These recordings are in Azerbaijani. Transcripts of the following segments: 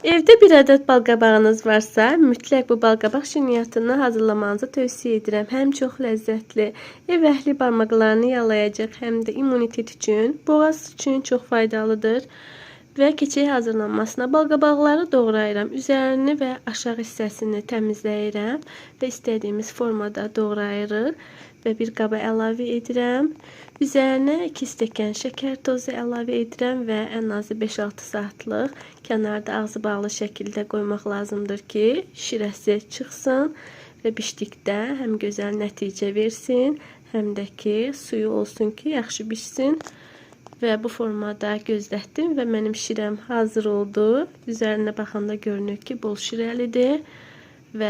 Evdə bir ədəd balqabağınız varsa, mütləq bu balqabaq şirniyyatını hazırlamanızı tövsiyə edirəm. Həm çox ləzzətli, ev əhli barmaqlarını yalayacaq, həm də immunitet üçün, boğaz üçün çox faydalıdır. Və keçək hazırlanmasına. Balqabaqları doğrayıram. Üzerini və aşağı hissəsini təmizləyirəm və istədiyimiz formada doğrayırıq və bir qaba əlavə edirəm. Üzərinə 2 stəkan şəkər tozu əlavə edirəm və ən azı 5-6 saatlıq kənarda ağzı bağlı şəkildə qoymaq lazımdır ki, şirəsi çıxsın və bişdikdə həm gözəl nəticə versin, həm də ki, suyu olsun ki, yaxşı bişsin. Və bu formada gözlətdim və mənim şirəm hazır oldu. Üzərinə baxanda görünür ki, bol şirəlidir. Və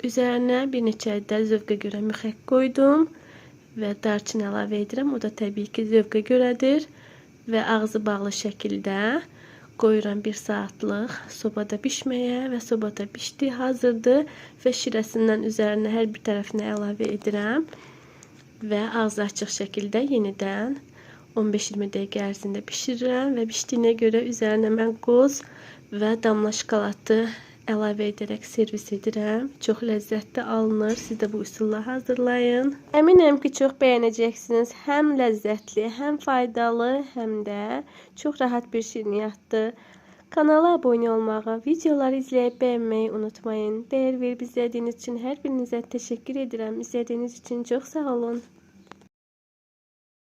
üzərinə bir neçə ədəd zövqə görə müxək qoydum. Və darçın əlavə edirəm. O da təbii ki, zövqə görədir. Və ağzı bağlı şəkildə qoyuram 1 saatlıq sobada bişməyə və sobada bişdi, hazırdır. Və şirəsindən üzərinə hər bir tərəfinə əlavə edirəm. Və ağzı açıq şəkildə yenidən 15-20 dəqiqə ərzində bişirirəm və bişdiyinə görə üzərinə mən qoz və damla şokoladı əlavə edərək servis edirəm. Çox ləzzətli alınır. Siz də bu üsulla hazırlayın. Əminəm ki, çox bəyənəcəksiniz. Həm ləzzətli, həm faydalı, həm də çox rahat bir şirniyyatdır. Kanala abunə olmağı, videoları izləyib bəyənməyi unutmayın. Dəyər verib izlədiyiniz üçün hər birinizə təşəkkür edirəm. İzlədiyiniz üçün çox sağ olun.